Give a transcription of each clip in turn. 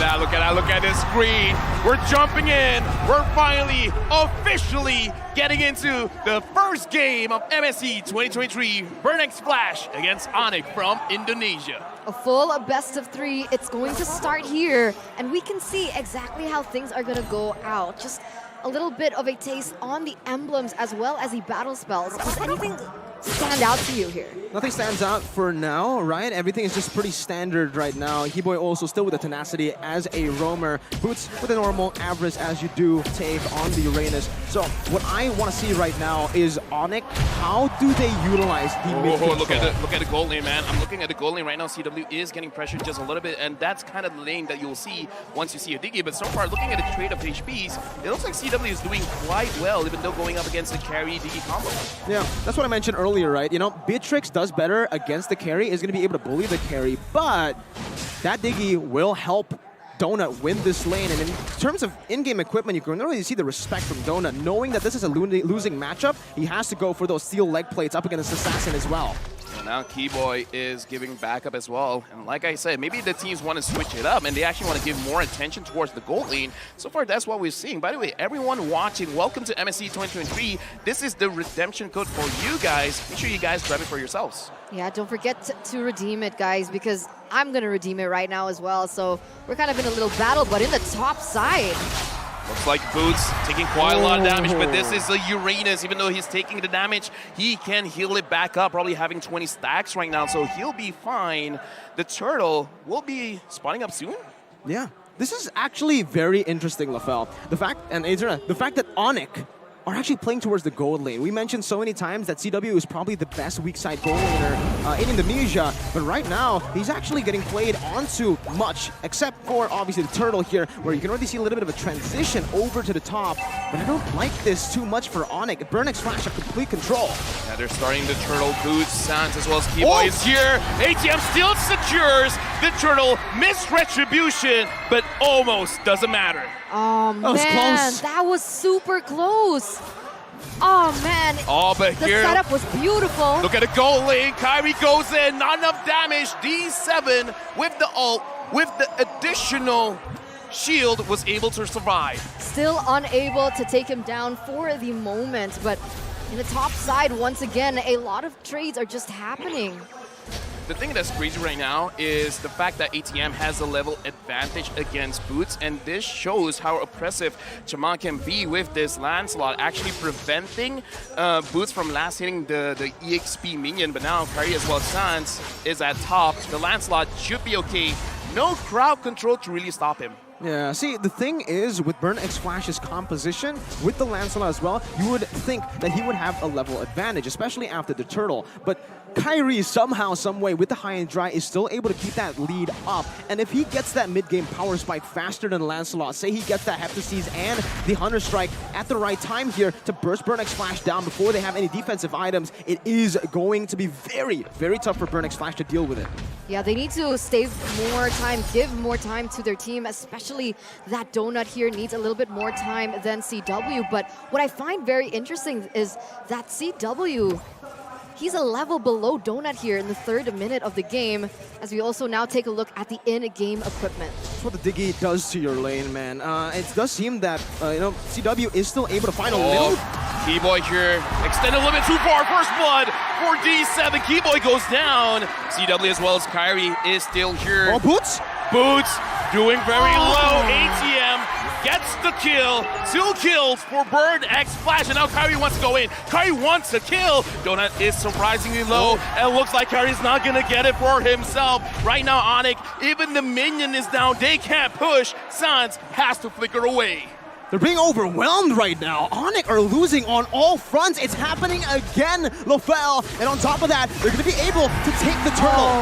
at that, look at that, look at this screen. We're jumping in. We're finally, officially getting into the first game of MSC 2023 Burnex Splash against Onic from Indonesia. A full best of 3. It's going to start here, and we can see exactly how things are going to go out. Just a little bit of a taste on the emblems as well as the battle spells. Does anything stand out to you here? Nothing stands out for now, right? Everything is just pretty standard right now. He-Boy also still with the tenacity as a roamer. Boots with a normal average as you do take on the Uranus. So what I want to see right now is Onic. How do they utilize the mid control? Look at the gold lane, man. I'm looking at the gold lane right now. CW is getting pressured just a little bit, and that's kind of the lane that you'll see once you see a Diggy. But so far, looking at the trade of HPs, it looks like CW is doing quite well, even though going up against the carry Diggy combo. Yeah, that's what I mentioned earlier, right? You know, Beatrix does better against the carry, is going to be able to bully the carry, but that Diggy will help Donut win this lane. And in terms of in-game equipment, you can really see the respect from Donut, knowing that this is a losing matchup. He has to go for those steel leg plates up against Assassin as well. Well, now Keyboy is giving backup as well. And like I said, maybe the teams want to switch it up and they actually want to give more attention towards the gold lane. So far, that's what we're seeing. By the way, everyone watching, welcome to MSC 2023. This is the redemption code for you guys. Make sure you guys grab it for yourselves. Yeah, don't forget to redeem it, guys, because I'm going to redeem it right now as well. So we're kind of in a little battle, but in the top side. Looks like Boots taking quite a lot of damage, but this is a Uranus. Even though he's taking the damage, he can heal it back up, probably having 20 stacks right now, so he'll be fine. The turtle will be spawning up soon. Yeah, this is actually very interesting, Lafel. The fact, and Adriana, the fact that Onic are actually playing towards the gold lane. We mentioned so many times that CW is probably the best weak side gold laner in Indonesia, but right now, he's actually getting played onto much, except for obviously the turtle here, where you can already see a little bit of a transition over to the top, but I don't like this too much for Onic. Burnex Flash have complete control. Yeah, they're starting the turtle. Boots, Sans, as well as Keyboy is here. ATM still secures the turtle. Missed retribution, but almost doesn't matter. Oh, man, close. that was super close. Oh, man. Oh, but the here, setup was beautiful. look at the gold lane. Kyrie goes in, not enough damage. D7 with the ult, with the additional shield, was able to survive. Still unable to take him down for the moment, but in the top side, once again, a lot of trades are just happening. The thing that's crazy right now is the fact that ATM has a level advantage against Boots, and this shows how oppressive Chama can be with this Lancelot, actually preventing Boots from last hitting the EXP minion. But now Kari as well as Sans is at top. The Lancelot should be okay. No crowd control to really stop him. Yeah, see, the thing is, with Burnex Flash's composition, with the Lancelot as well, you would think that he would have a level advantage, especially after the turtle. But Kyrie, somehow, someway, with the high and dry, is still able to keep that lead up. And if he gets that mid-game power spike faster than Lancelot, say he gets that Heptases and the Hunter Strike at the right time here to burst Burnex Flash down before they have any defensive items, it is going to be very, very tough for Burnex Flash to deal with it. Yeah, they need to save more time, give more time to their team, especially that Donut here needs a little bit more time than CW. But what I find very interesting is that CW, he's a level below Donut here in the 3rd minute of the game, as we also now take a look at the in-game equipment. That's what the Diggy does to your lane, man. It does seem that, you know, CW is still able to find a little... Keyboy here, extended a little bit too far. First blood for D7. Keyboy goes down. CW as well as Kyrie is still here. Oh, Boots? Boots doing very low. ATM gets the kill. 2 kills for Burnex Flash, and now Kyrie wants to go in. Kyrie wants to kill. Donut is surprisingly low, and it looks like Kyrie's not gonna get it for himself. Right now, Onic, even the minion is down. They can't push. Sans has to flicker away. They're being overwhelmed right now. Onic are losing on all fronts. It's happening again, Lofel. And on top of that, they're going to be able to take the turtle.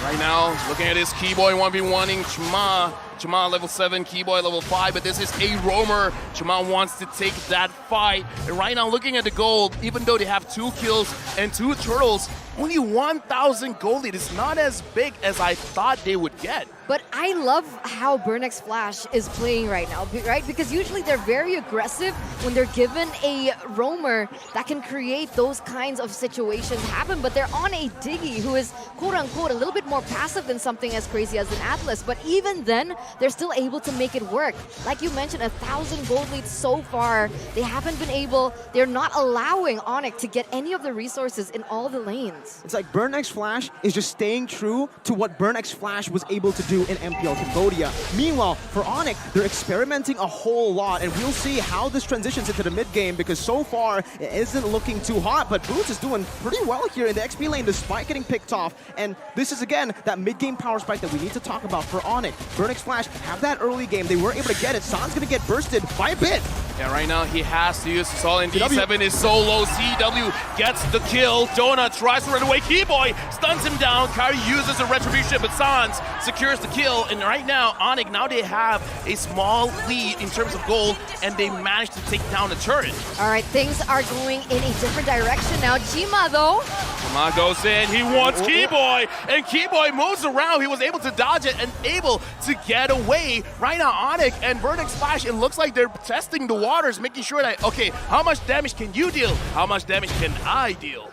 Right now, looking at this Keyboy 1v1ing Chama. Chama level 7, Keyboy level 5, but this is a roamer. Chama wants to take that fight. And right now, looking at the gold, even though they have 2 kills and 2 turtles, only 1,000 gold lead. It's not as big as I thought they would get. But I love how Burnex Flash is playing right now, right? Because usually they're very aggressive when they're given a roamer that can create those kinds of situations happen. But they're on a Diggy who is quote-unquote a little bit more passive than something as crazy as an Atlas. But even then, they're still able to make it work. Like you mentioned, 1,000 gold leads so far. They haven't been able, they're not allowing Onic to get any of the resources in all the lanes. It's like Burnex Flash is just staying true to what Burnex Flash was able to do in MPL Cambodia. Meanwhile, for Onic, they're experimenting a whole lot, and we'll see how this transitions into the mid game, because so far it isn't looking too hot, but Boots is doing pretty well here in the XP lane despite getting picked off. And this is again that mid game power spike that we need to talk about for Onic. Burnex Flash have that early game, they were able to get it. San's gonna get bursted by a bit. Yeah, right now he has to use his all in. D7 is so low. CW gets the kill. Donut tries to run away. Keyboy stuns him down. Kari uses a retribution, but Sans secures the kill. And right now, Onic, now they have a small lead in terms of gold, and they managed to take down the turret. All right, things are going in a different direction now. Jima, though. Jima goes in. He wants Keyboy, and Keyboy moves around. He was able to dodge it and able to get away. Right now, Onic and Burnex Flash, it looks like they're testing the waters, making sure that, okay, how much damage can you deal? How much damage can I deal?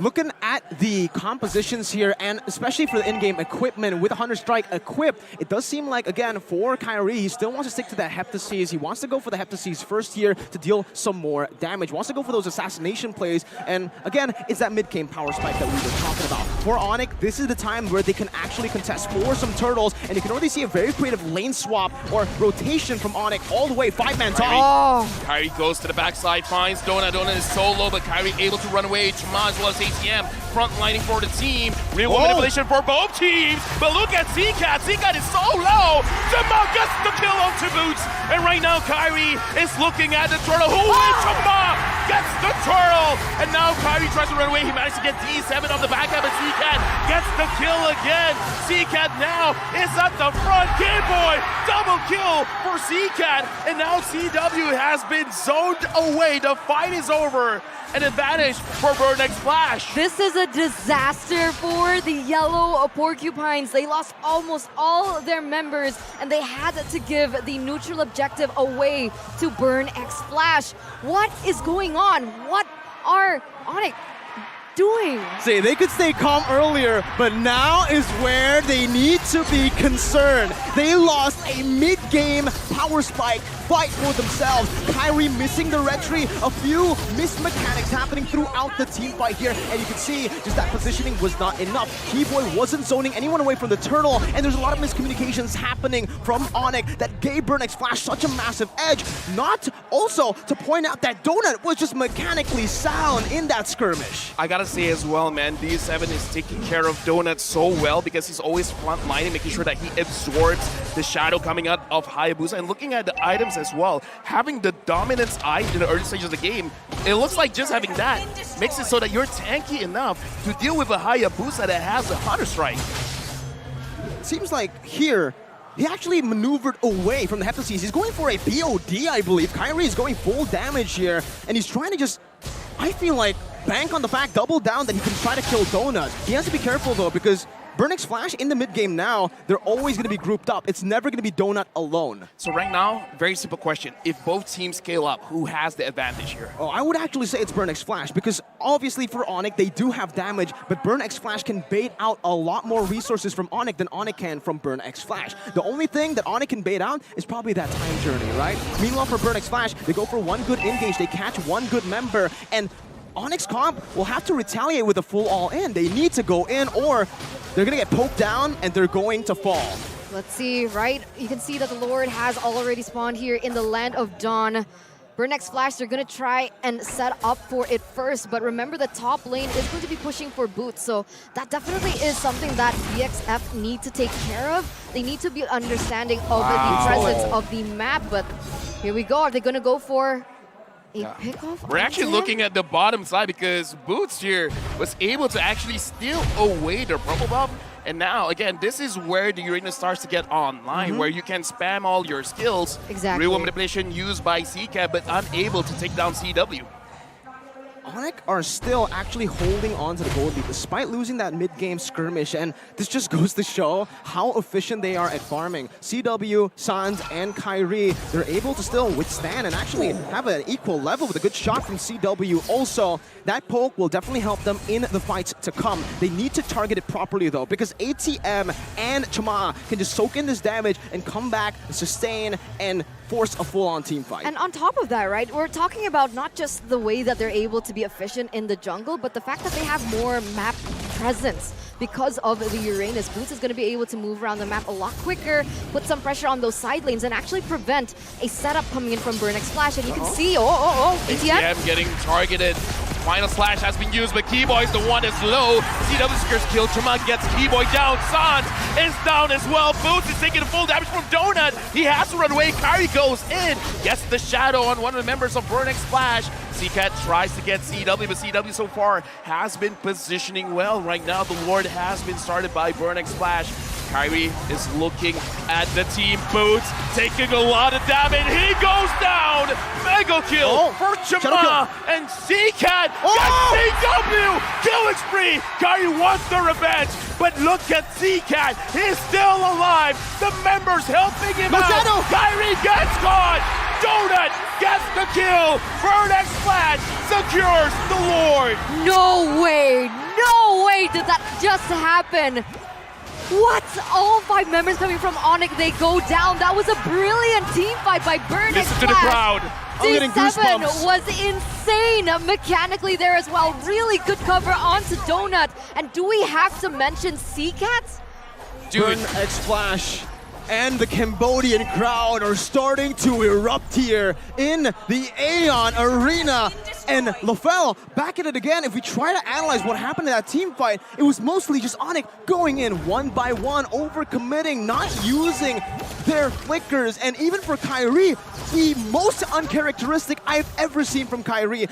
Looking at the compositions here, and especially for the in-game equipment with 100 Strike equipped, it does seem like, again, for Kyrie, he still wants to stick to that Heptaseas. He wants to go for the Heptaseas first here to deal some more damage. Wants to go for those assassination plays, and again, it's that mid-game power spike that we were talking about. For Onic, this is the time where they can actually contest for some turtles, and you can already see a very creative lane swap or rotation from Onic all the way, 5-man top. Kyrie goes to the backside, finds Donut. Donut is so low, but Kyrie able to run away. Chama as well as ATM frontlining for the team. Real manipulation for both teams. But look at Zcat. Zcat is so low. Chama gets the kill onto Boots. And right now, Kyrie is looking at the turtle. Who wins? Chama gets the turtle. And now Kyrie tries to run away. He managed to get D7 off the back end, but Zcat gets the kill again. Zcat now is at the front. Keyboy, double kill for Zcat. And now CW has been zoned away. The fight is over. An advantage for Burnex Flash. This is a disaster for the Yellow Porcupines. They lost almost all their members, and they had to give the neutral objective away to Burnex Flash. What is going on? What are Onic doing? Say, they could stay calm earlier, but now is where they need to be concerned. They lost a mid-game power spike fight for themselves. Kyrie missing the retry, a few missed mechanics happening throughout the team fight here, and you can see just that positioning was not enough. Keyboy wasn't zoning anyone away from the turtle, and there's a lot of miscommunications happening from Onic that gave Burnex Flash such a massive edge. Not also to point out that Donut was just mechanically sound in that skirmish. I gotta say as well, man, D7 is taking care of Donut so well because he's always front lining, making sure that he absorbs the shadow coming out of Hayabusa. And looking at the items as well, having the dominance eye in the early stages of the game, it looks like just having that makes it so that you're tanky enough to deal with a Hayabusa that has a 100 Strike. Seems like here, he actually maneuvered away from the Heptaseas. He's going for a BOD, I believe. Kyrie is going full damage here, and he's trying to just, I feel like, bank on the fact, double down that he can try to kill Donut. He has to be careful though, because Burnex Flash in the mid game now, they're always going to be grouped up. It's never going to be Donut alone. So right now, very simple question. If both teams scale up, who has the advantage here? Oh, I would actually say it's Burnex Flash, because obviously for Onic, they do have damage, but Burnex Flash can bait out a lot more resources from Onic than Onic can from Burnex Flash. The only thing that Onic can bait out is probably that time journey, right? Meanwhile, for Burnex Flash, they go for one good engage, they catch one good member, and Onyx comp will have to retaliate with a full all-in. They need to go in, or they're going to get poked down and they're going to fall. Let's see, right? You can see that the Lord has already spawned here in the Land of Dawn. Burnex Flash, they're going to try and set up for it first, but remember the top lane is going to be pushing for Boots, so that definitely is something that BXF need to take care of. They need to be understanding of the presence of the map, but here we go. Are they going to go for pickoff? We're actually looking at the bottom side because Boots here was able to actually steal away the purple buff. And now, again, this is where the arena starts to get online, where you can spam all your skills. Exactly. Real manipulation used by CCAT, but unable to take down CW. Onic are still actually holding on to the gold lead despite losing that mid-game skirmish, and this just goes to show how efficient they are at farming. CW, Sans, and Kyrie, they're able to still withstand and actually have an equal level with a good shot from CW. Also, that poke will definitely help them in the fights to come. They need to target it properly though, because ATM and Chama can just soak in this damage and come back, sustain, and force a full-on team fight. And on top of that, right, we're talking about not just the way that they're able to be efficient in the jungle, but the fact that they have more map presence. Because of the Uranus, Boots is going to be able to move around the map a lot quicker, put some pressure on those side lanes, and actually prevent a setup coming in from Burnex Flash. And you can see, ATM getting targeted. Final slash has been used, but Keyboy's the one that's low. CW secures kill. Tremont gets Keyboy down. Sans is down as well. Boots is taking full damage from Donut. He has to run away. Kyrie goes in, gets the shadow on one of the members of Burnex Flash. CCAT tries to get CW, but CW so far has been positioning well. Right now, the Lord has been started by Burnex Flash. Kyrie is looking at the team. Boots taking a lot of damage. He goes down. Mega kill for Chama and CCAT gets CW. Killing spree. Kyrie wants the revenge, but look at CCAT. He's still alive. The members helping him out. Kyrie gets caught. Donut gets the kill. Burnex Flash secures the Lord. No way did that just happen. What? All 5 members coming from Onic, they go down. That was a brilliant team fight by Burnex Listen to the crowd. D7 was insane mechanically there as well. Really good cover onto Donut. And do we have to mention CCAT? Burnex Flash and the Cambodian crowd are starting to erupt here in the Aeon Arena. And LaFell back at it again. If we try to analyze what happened in that team fight, it was mostly just Onic going in one by one, overcommitting, not using their flickers. And even for Kyrie, the most uncharacteristic I've ever seen from Kyrie.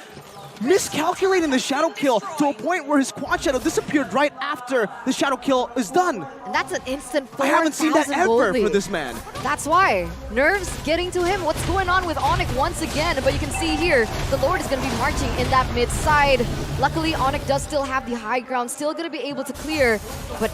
Miscalculating the shadow kill to a point where his quad shadow disappeared right after the shadow kill is done. And that's an instant 4,000 I haven't seen that ever for this man. That's why. Nerves getting to him. What's going on with Onic once again? But you can see here, the Lord is going to be marching in that mid side. Luckily, Onic does still have the high ground, still going to be able to clear. But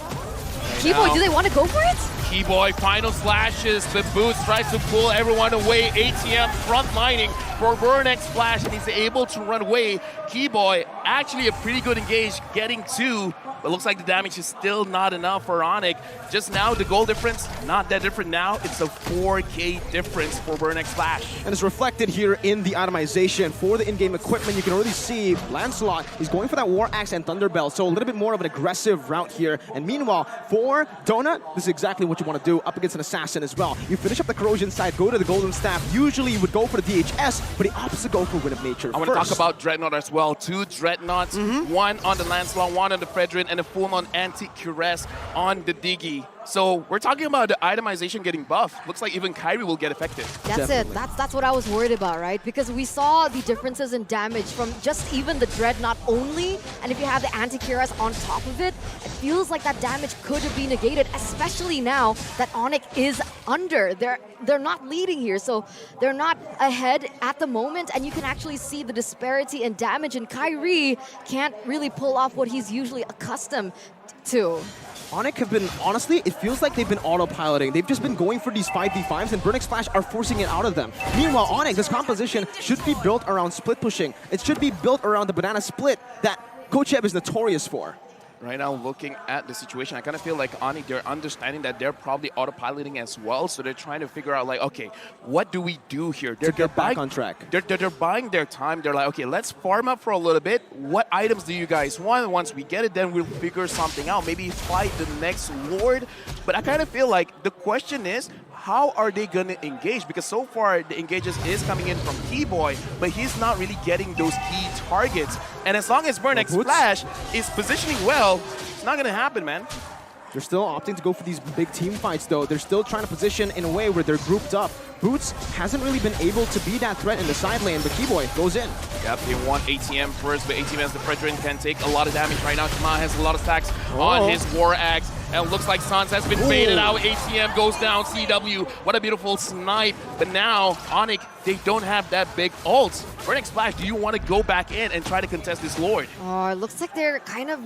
Keyboy, do they want to go for it? Keyboy final slashes, but Boots tries to pull everyone away. ATM front lining for Burnex Flash, and he's able to run away. Keyboy actually a pretty good engage, getting 2, but looks like the damage is still not enough for Onic. Just now, the goal difference, not that different now. It's a 4K difference for Burnex Flash. And it's reflected here in the itemization for the in-game equipment. You can already see Lancelot is going for that War Axe and Thunderbell, so a little bit more of an aggressive route here. And meanwhile, for Donut, this is exactly what you want to do up against an assassin as well. You finish up the corrosion side, go to the golden staff. Usually you would go for the DHS, but the opposite go for Wind of Nature. I want to talk about Dreadnought as well. 2 Dreadnoughts, one on the Lancelot, one on the Fredrin, and a full-on anti-Cuirass on the Diggy. So we're talking about the itemization getting buffed. Looks like even Kyrie will get affected. That's Definitely. it. That's what I was worried about, right? Because we saw the differences in damage from just even the Dreadnought only, and if you have the anti-Cuirass on top of it, it feels like that damage could be negated, especially now that Onic is under. They're not leading here, so they're not ahead at the moment, and you can actually see the disparity in damage, and Kyrie can't really pull off what he's usually accustomed to. Onic have been, honestly, it feels like they've been autopiloting. They've just been going for these 5v5s, and Burnex Flash are forcing it out of them. Meanwhile, Onic, this composition should be built around split pushing. It should be built around the banana split that Coach Eb is notorious for. Right now, looking at the situation, I kind of feel like Onic, they're understanding that they're probably autopiloting as well, so they're trying to figure out, like, okay, what do we do here? They're back on track. They're buying their time. They're like, okay, let's farm up for a little bit. What items do you guys want? Once we get it, then we'll figure something out. Maybe fight the next Lord. But I kind of feel like the question is, how are they going to engage? Because so far, the engages is coming in from Keyboy, but he's not really getting those key targets. And as long as Burnex Flash is positioning well, it's not going to happen, man. They're still opting to go for these big team fights, though. They're still trying to position in a way where they're grouped up. Boots hasn't really been able to be that threat in the side lane, but Keyboy goes in. Yep, they want ATM first, but ATM as the Fredrin can take a lot of damage right now. Chama has a lot of stacks on his War Axe. And it looks like Sans has been baited out. ATM goes down. CW, what a beautiful snipe. But now, Onic, they don't have that big ult. Burning Splash, do you want to go back in and try to contest this Lord? Oh, it looks like they're kind of,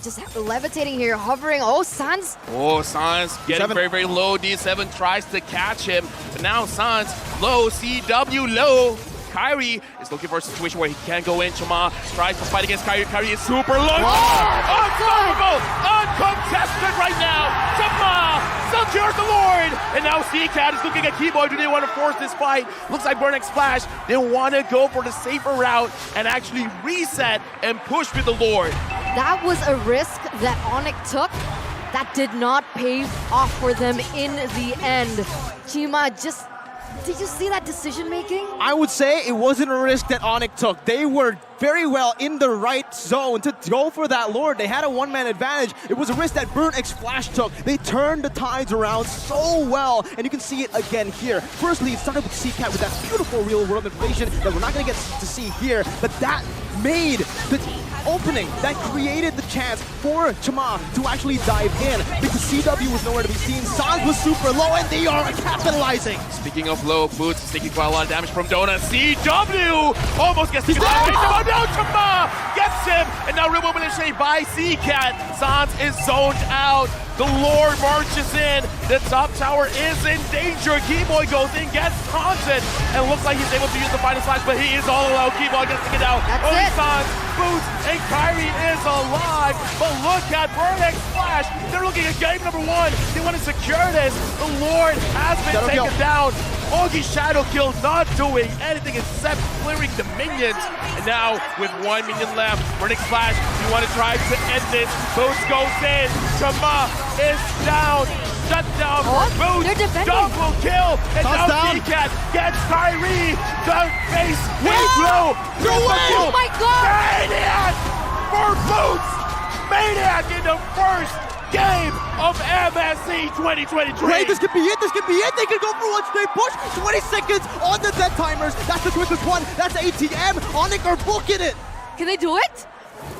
just levitating here, hovering. Oh, Sans. Oh, Sans getting very, very low. D7 tries to catch him. But now Sans low. CW low. Kyrie is looking for a situation where he can go in. Chama tries to fight against Kyrie. Kyrie is super low. Unstoppable! Uncontested right now. Chama secures the Lord. And now C-Cat is looking at Keyboy. Do they want to force this fight? Looks like Burning Splash. They want to go for the safer route and actually reset and push with the Lord. That was a risk that Onic took that did not pay off for them in the end. Chima just... Did you see that decision making? I would say it wasn't a risk that Onic took. They were very well in the right zone to go for that Lord. They had a one-man advantage. It was a risk that Burn X Flash took. They turned the tides around so well, and you can see it again here. Firstly, it started with C-Cat with that beautiful real-world information that we're not going to get to see here, but that made the opening, that created the chance for Chama to actually dive in, because CW was nowhere to be seen. Sans was super low, and they are capitalizing. Speaking of low, Boots is taking quite a lot of damage from Donut. CW almost gets taken out. No, Chama gets him, and now Ribble Militia by C-Cat. Sans is zoned out. The Lord marches in. The top tower is in danger. Keyboy goes in, gets taunted, and looks like he's able to use the final slash, but he is all alone. Keyboy gets taken out. Only Sans, Boots, and Kyrie is alive. But look at Burn X Flash. They're looking at game number 1. They want to secure this. The Lord has been taken down. Ogi's Shadow Kill not doing anything except clearing the minions. And now, with 1 minion left, Burning Splash, you want to try to end this. Boots goes in. Chama is down. Shut down for Boots. Double kill. And now C-Cat gets Kyrie. The face way blow. Oh my God! Maniac for Boots. Maniac in the first game of MSC 2023. Wait, this could be it, this could be it. They could go for one straight push. 20 seconds on the dead timers. That's the quickest one. That's ATM. Onic are booking it. Can they do it?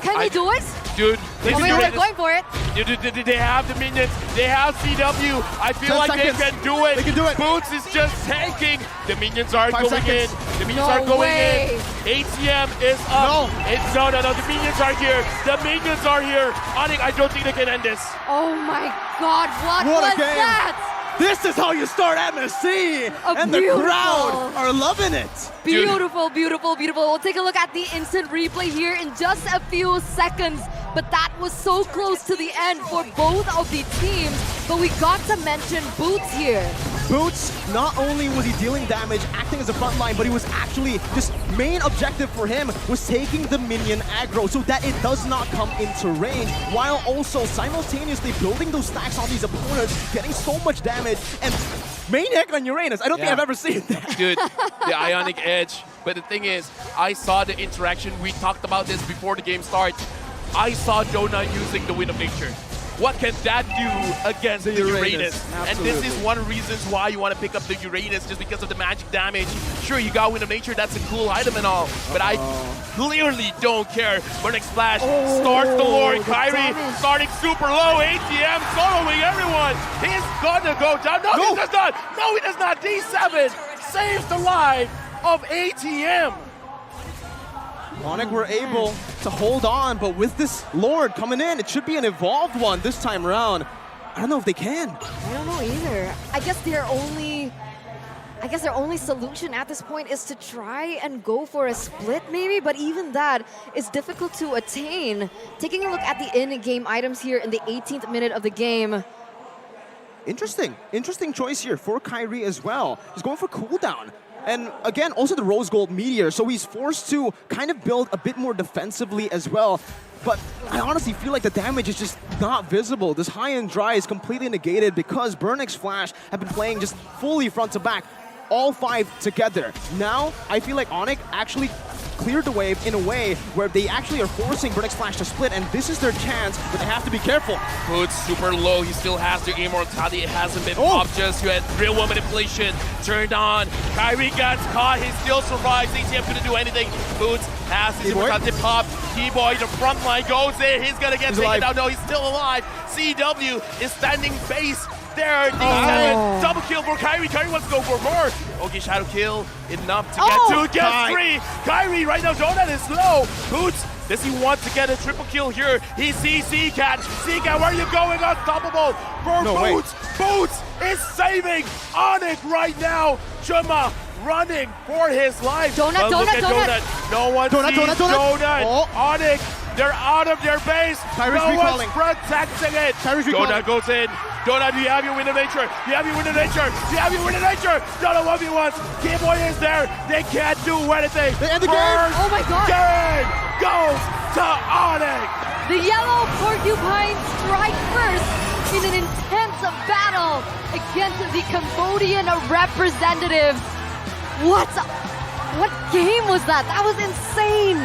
Can they do it? Dude, they're going for it. They have the minions. They have CW. I feel like they can do it. They can do it. Boots is just tanking. The minions are 5 going seconds. in. The minions are going in. ATM is up. No. The minions are here. The minions are here. Onic, I don't think they can end this. Oh my God, what was that? This is how you start MSC, and the crowd are loving it. Beautiful, beautiful, beautiful. We'll take a look at the instant replay here in just a few seconds. But that was so close to the end for both of the teams. But we got to mention Boots here. Boots, not only was he dealing damage, acting as a front line, but he was actually, just main objective for him was taking the minion aggro so that it does not come into range, while also simultaneously building those stacks on these opponents, getting so much damage, and Maniac on Uranus. I don't think I've ever seen that. Dude, the Ionic Edge. But the thing is, I saw the interaction. We talked about this before the game starts. I saw Donut using the Wind of Nature. What can that do against the Uranus? And this is one of the reasons why you want to pick up the Uranus, just because of the magic damage. Sure, you got Wind of Nature, that's a cool item and all, but I clearly don't care. Burning Splash starts the Lord. Kyrie starting super low. ATM soloing everyone. He's gonna go down. No, he does not. No, he does not. D7 saves the life of ATM. Onic were able to hold on, but with this Lord coming in, it should be an evolved one this time around. I don't know if they can. I don't know either. I guess their only solution at this point is to try and go for a split maybe, but even that is difficult to attain. Taking a look at the in-game items here in the 18th minute of the game. Interesting choice here for Kyrie as well. He's going for cooldown. And again, also the Rose Gold Meteor, so he's forced to kind of build a bit more defensively as well. But I honestly feel like the damage is just not visible. This high and dry is completely negated because Burn X Flash have been playing just fully front to back, all 5 together. Now, I feel like Onic actually cleared the wave in a way where they actually are forcing Burn X Flash to split, and this is their chance, but they have to be careful. Boots super low. He still has the immortality. It hasn't been popped just yet. Real one manipulation turned on. Kyrie gets caught. He still survives. ATM couldn't do anything. Boots has his immortality pop. Keyboy, the front line goes in. He's gonna get taken down. No, he's still alive. CW is standing base there. D7, double kill for Kyrie. Kyrie wants to go for more. Okay, shadow kill, enough to get two, gets three. Kyrie right now, Donut is low. Boots, does he want to get a triple kill here? He sees C-Cat. C-Cat, where are you going? Unstoppable for Boots. Boots is saving Onic right now. Chuma running for his life. Donut. No one sees Donut. Onic, they're out of their base. Kyrie's no recalling. one's protecting it. Donut goes in. Donut, do you have your win of nature? Do you have your win of nature? Do you have your win of nature? Donut 1v1. Game-Boy is there. They can't do anything. They end the game. Oh my god. Game goes to Onic. The yellow porcupine strike first in an intense battle against the Cambodian representatives. What game was that? That was insane.